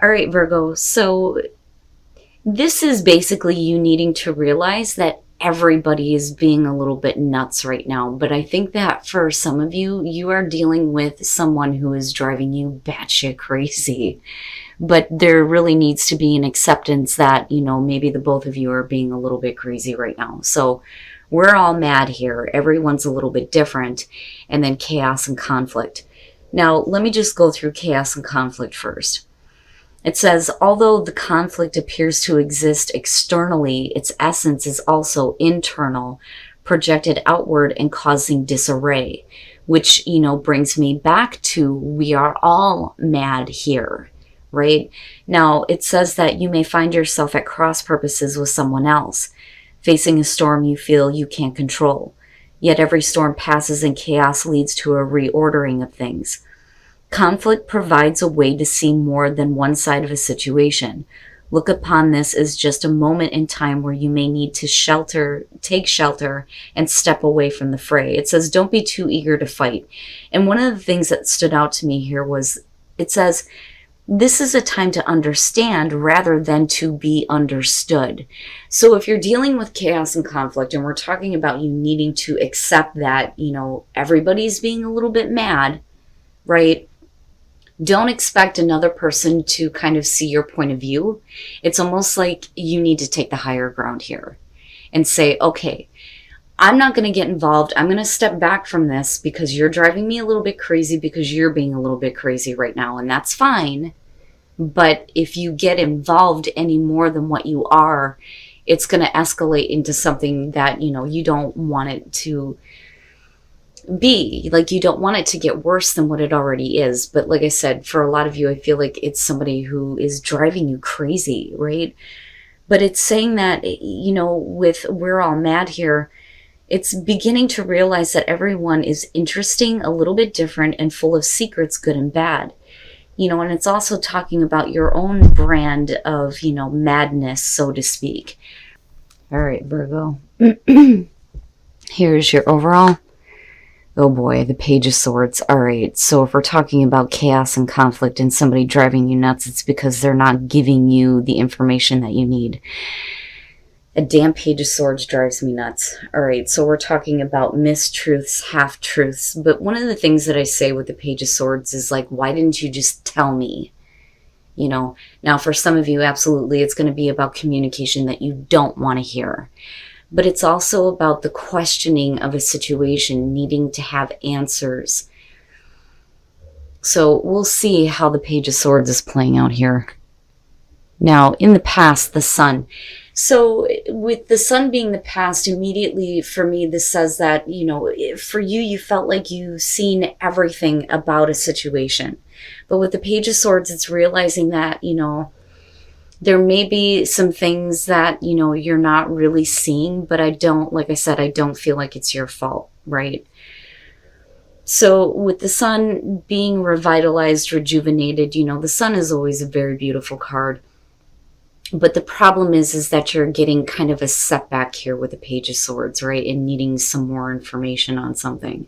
All right, Virgo. So this is basically you needing to realize that everybody is being a little bit nuts right now. But I think that for some of you, you are dealing with someone who is driving you batshit crazy. But there really needs to be an acceptance that, maybe the both of you are being a little bit crazy right now. So we're all mad here. Everyone's a little bit different. And then chaos and conflict. Now, let me just go through chaos and conflict first. It says, although the conflict appears to exist externally, its essence is also internal, projected outward and causing disarray, which, brings me back to we are all mad here, right? Now, it says that you may find yourself at cross purposes with someone else, facing a storm you feel you can't control. Yet every storm passes and chaos leads to a reordering of things. Conflict provides a way to see more than one side of a situation. Look upon this as just a moment in time where you may need to take shelter, and step away from the fray. It says, don't be too eager to fight. And one of the things that stood out to me here was, it says, this is a time to understand rather than to be understood. So if you're dealing with chaos and conflict, and we're talking about you needing to accept that, everybody's being a little bit mad, right? Don't expect another person to kind of see your point of view. It's almost like you need to take the higher ground here and say, okay, I'm not going to get involved. I'm going to step back from this because you're driving me a little bit crazy because you're being a little bit crazy right now. And that's fine. But if you get involved any more than what you are, it's going to escalate into something that, you don't want it to be. Like, you don't want it to get worse than what it already is. But like I said, for a lot of you, I feel like it's somebody who is driving you crazy, right? But it's saying that, with we're all mad here, it's beginning to realize that everyone is interesting, a little bit different, and full of secrets, good and bad. And it's also talking about your own brand of, madness, so to speak. All right, Virgo. Here's your overall. Oh boy, the Page of Swords. All right, so if we're talking about chaos and conflict and somebody driving you nuts, it's because they're not giving you the information that you need. A damn Page of Swords drives me nuts. All right, so we're talking about mistruths, half-truths. But one of the things that I say with the Page of Swords is like, why didn't you just tell me? Now for some of you, absolutely, it's going to be about communication that you don't want to hear. But it's also about the questioning of a situation, needing to have answers. So we'll see how the Page of Swords is playing out here. Now, in the past, the Sun. So with the Sun being the past, immediately for me, this says that, for you, you felt like you've seen everything about a situation. But with the Page of Swords, it's realizing that, there may be some things that, you're not really seeing, but like I said, I don't feel like it's your fault, right? So with the Sun being revitalized, rejuvenated, the Sun is always a very beautiful card. But the problem is that you're getting kind of a setback here with the Page of Swords, right? And needing some more information on something.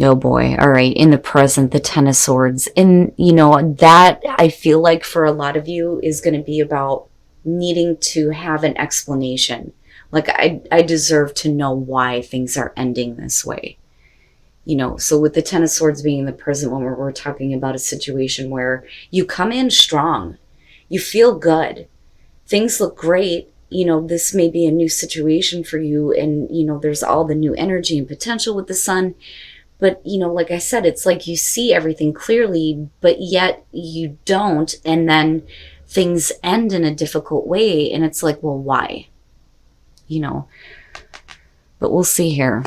Oh boy. All right. In the present, the Ten of Swords. And, that I feel like for a lot of you is going to be about needing to have an explanation. Like, I deserve to know why things are ending this way. So with the Ten of Swords being in the present moment, we're talking about a situation where you come in strong. You feel good. Things look great. This may be a new situation for you. And, there's all the new energy and potential with the Sun. But, like I said, it's like you see everything clearly, but yet you don't. And then things end in a difficult way. And it's like, well, why? But we'll see here.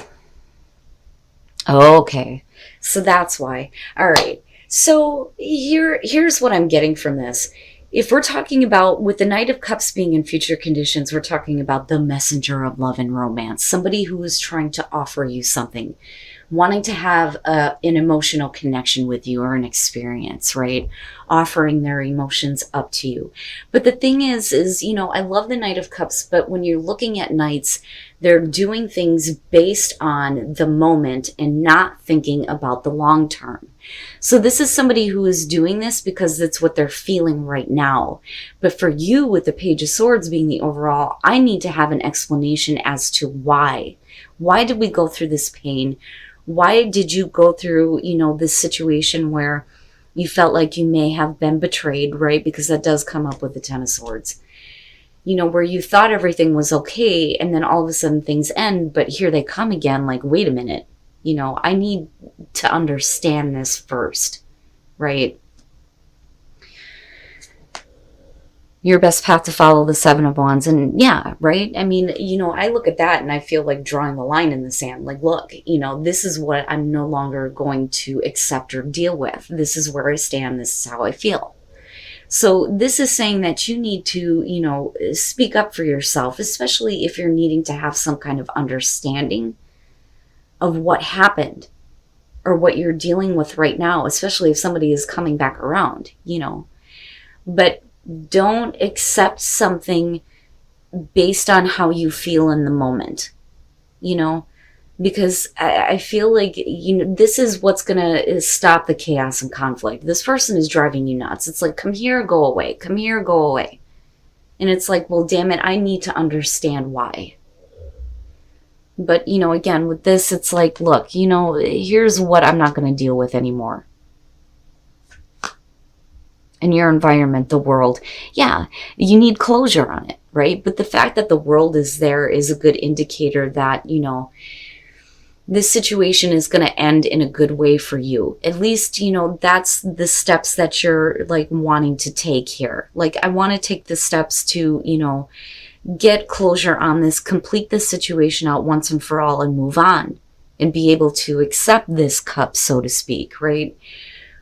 Okay. So that's why. All right. So here's what I'm getting from this. If we're talking about, with the Knight of Cups being in future conditions, we're talking about the messenger of love and romance. Somebody who is trying to offer you something. wanting to have an emotional connection with you or an experience, right? Offering their emotions up to you. But the thing is, I love the Knight of Cups, but when you're looking at knights, they're doing things based on the moment and not thinking about the long term. So this is somebody who is doing this because that's what they're feeling right now. But for you, with the Page of Swords being the overall, I need to have an explanation as to why. Why did we go through this pain? Why did you go through, this situation where you felt like you may have been betrayed, right? Because that does come up with the Ten of Swords. Where you thought everything was okay and then all of a sudden things end, but here they come again, like, wait a minute. I need to understand this first, right? Your best path to follow, the Seven of Wands. And yeah, right? I mean, I look at that and I feel like drawing the line in the sand. Like, look, this is what I'm no longer going to accept or deal with. This is where I stand. This is how I feel. So this is saying that you need to, speak up for yourself, especially if you're needing to have some kind of understanding of what happened or what you're dealing with right now, especially if somebody is coming back around, But don't accept something based on how you feel in the moment, because I feel like, this is what's going to stop the chaos and conflict. This person is driving you nuts. It's like, come here, go away. Come here, go away. And it's like, well, damn it, I need to understand why. But, again, with this, it's like, look, here's what I'm not going to deal with anymore. In your environment, the world, yeah, you need closure on it, right? But the fact that the world is there is a good indicator that, this situation is going to end in a good way for you. At least, that's the steps that you're like wanting to take here. Like, I want to take the steps to, get closure on this, complete this situation out once and for all and move on and be able to accept this cup, so to speak, right?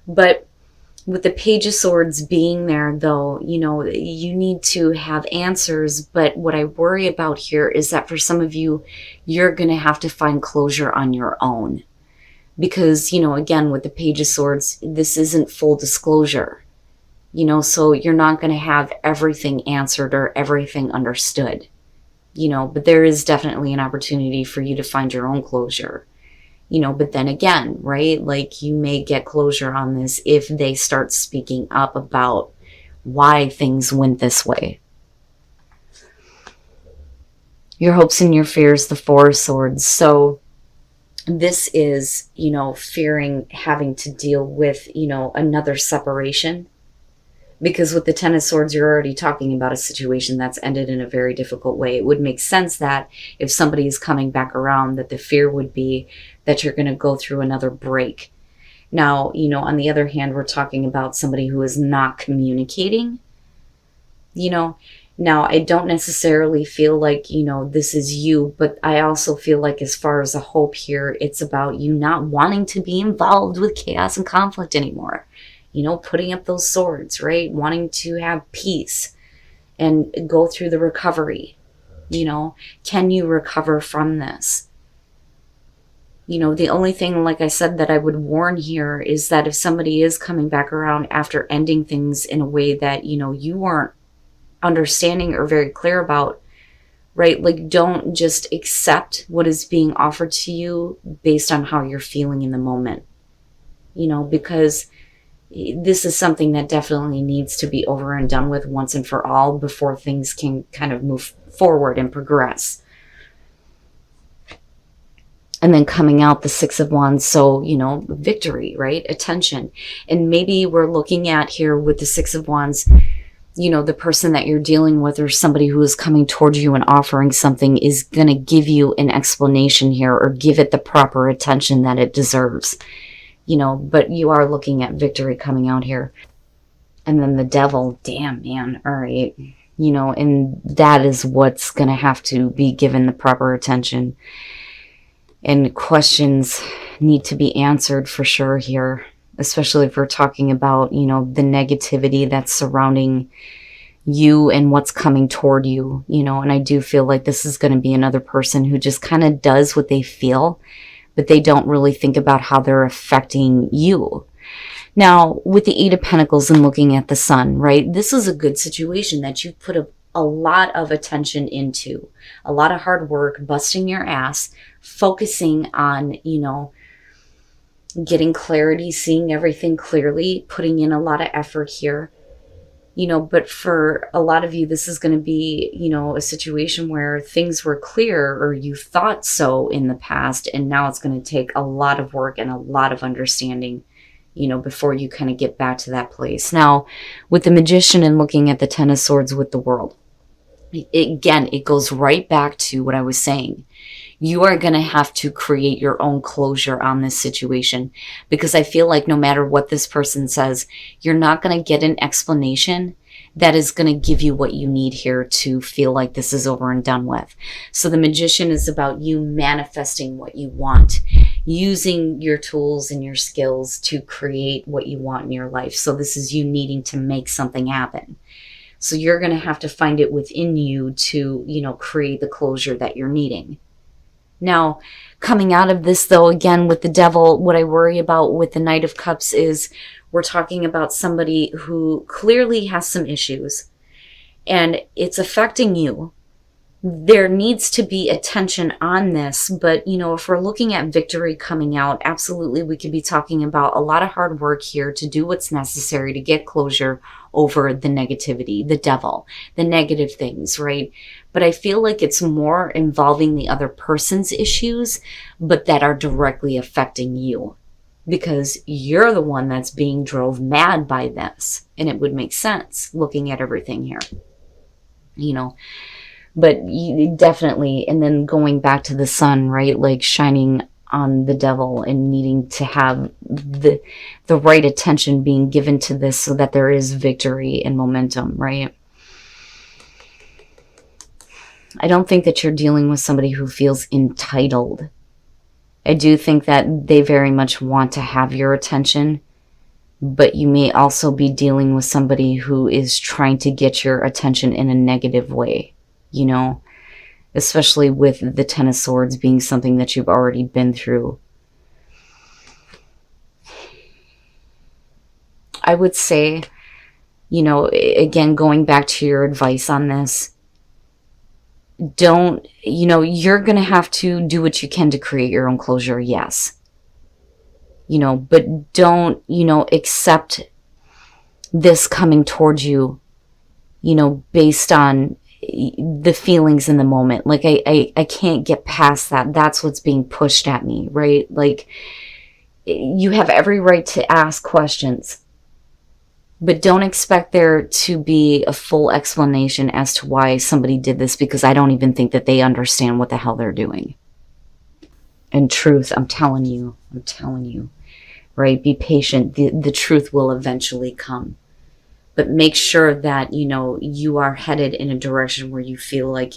But with the Page of Swords being there, though, you need to have answers. But what I worry about here is that for some of you, you're going to have to find closure on your own. Because, again, with the Page of Swords, this isn't full disclosure. So you're not going to have everything answered or everything understood. But there is definitely an opportunity for you to find your own closure. But then again, right? Like, you may get closure on this if they start speaking up about why things went this way. Your hopes and your fears, the Four of Swords. So this is, fearing having to deal with, another separation. Because with the Ten of Swords, you're already talking about a situation that's ended in a very difficult way. It would make sense that if somebody is coming back around, that the fear would be that you're going to go through another break. Now, on the other hand, we're talking about somebody who is not communicating. Now, I don't necessarily feel like, this is you, but I also feel like as far as a hope here, it's about you not wanting to be involved with chaos and conflict anymore. Putting up those swords, right? Wanting to have peace and go through the recovery. Can you recover from this? The only thing, like I said, that I would warn here is that if somebody is coming back around after ending things in a way that, you weren't understanding or very clear about, right? Like, don't just accept what is being offered to you based on how you're feeling in the moment, because this is something that definitely needs to be over and done with once and for all before things can kind of move forward and progress. And then coming out the Six of Wands. So, victory, right? Attention. And maybe we're looking at here with the Six of Wands, the person that you're dealing with or somebody who is coming towards you and offering something is going to give you an explanation here or give it the proper attention that it deserves. But you are looking at victory coming out here. And then the Devil, damn, man, all right. And that is what's going to have to be given the proper attention. And questions need to be answered for sure here, especially if we're talking about, the negativity that's surrounding you and what's coming toward you, and I do feel like this is going to be another person who just kind of does what they feel. but they don't really think about how they're affecting you. Now, with the Eight of Pentacles and looking at the Sun, right, this is a good situation that you've put a lot of attention into, a lot of hard work, busting your ass, focusing on, getting clarity, seeing everything clearly, putting in a lot of effort here. But for a lot of you, this is going to be, a situation where things were clear or you thought so in the past, and now it's going to take a lot of work and a lot of understanding, before you kind of get back to that place. Now, with the Magician and looking at the Ten of Swords with the World, it goes right back to what I was saying. You are going to have to create your own closure on this situation, because I feel like no matter what this person says, you're not going to get an explanation that is going to give you what you need here to feel like this is over and done with. So the Magician is about you manifesting what you want, using your tools and your skills to create what you want in your life. So this is you needing to make something happen. So you're going to have to find it within you to, create the closure that you're needing. Now, coming out of this, though, again, with the Devil, what I worry about with the Knight of Cups is we're talking about somebody who clearly has some issues and it's affecting you. There needs to be attention on this, but, if we're looking at victory coming out, absolutely, we could be talking about a lot of hard work here to do what's necessary to get closure over the negativity, the devil, the negative things, right? But I feel like it's more involving the other person's issues, but that are directly affecting you, because you're the one that's being drove mad by this. And it would make sense looking at everything here, but you definitely, and then going back to the Sun, right? Like shining on the devil and needing to have the right attention being given to this so that there is victory and momentum, right? I don't think that you're dealing with somebody who feels entitled. I do think that they very much want to have your attention, but you may also be dealing with somebody who is trying to get your attention in a negative way, especially with the Ten of Swords being something that you've already been through. I would say, again, going back to your advice on this, you're going to have to do what you can to create your own closure, yes. But don't, accept this coming towards you, based on the feelings in the moment. Like, I can't get past that. That's what's being pushed at me, right? Like, you have every right to ask questions, but don't expect there to be a full explanation as to why somebody did this, because I don't even think that they understand what the hell they're doing. And truth, I'm telling you, right? Be patient. The truth will eventually come. But make sure that, you are headed in a direction where you feel like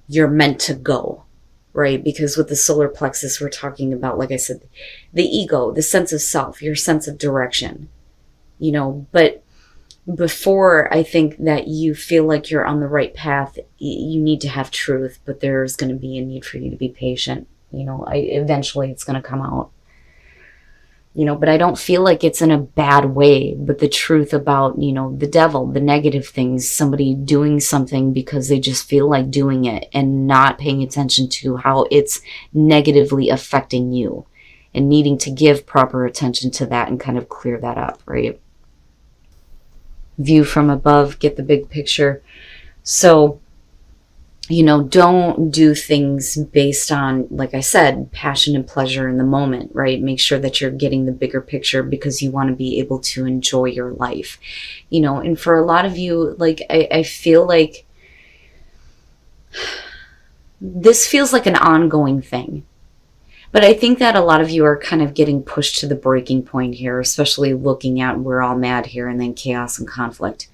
you're meant to go, right? Because with the solar plexus, we're talking about, like I said, the ego, the sense of self, your sense of direction, But before I think that you feel like you're on the right path, you need to have truth, but there's going to be a need for you to be patient. Eventually it's going to come out. But I don't feel like it's in a bad way. But the truth about, the devil, the negative things, somebody doing something because they just feel like doing it and not paying attention to how it's negatively affecting you, and needing to give proper attention to that and kind of clear that up, right? View from above, get the big picture. So, don't do things based on, like I said, passion and pleasure in the moment, right? Make sure that you're getting the bigger picture, because you want to be able to enjoy your life, and for a lot of you, like, I feel like this feels like an ongoing thing. But I think that a lot of you are kind of getting pushed to the breaking point here, especially looking at we're all mad here and then chaos and conflict.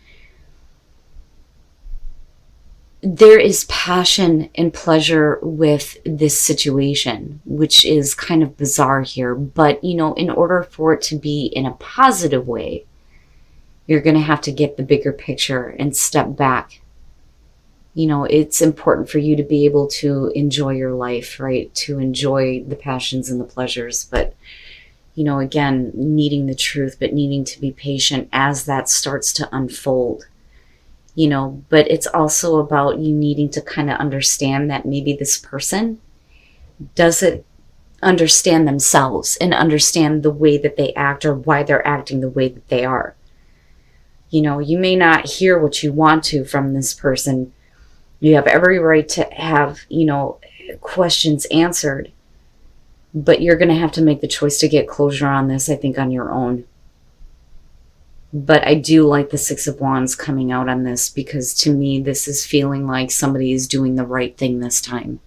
There is passion and pleasure with this situation, which is kind of bizarre here. But, in order for it to be in a positive way, you're going to have to get the bigger picture and step back, You know, it's important for you to be able to enjoy your life, right? To enjoy the passions and the pleasures. But, you know, again, needing the truth, but needing to be patient as that starts to unfold. You know, but it's also about you needing to kind of understand that maybe this person doesn't understand themselves and understand the way that they act or why they're acting the way that they are. You know, you may not hear what you want to from this person. You have every right to have, you know, questions answered, but you're going to have to make the choice to get closure on this, I think, on your own. But I do like the Six of Wands coming out on this, because to me, this is feeling like somebody is doing the right thing this time.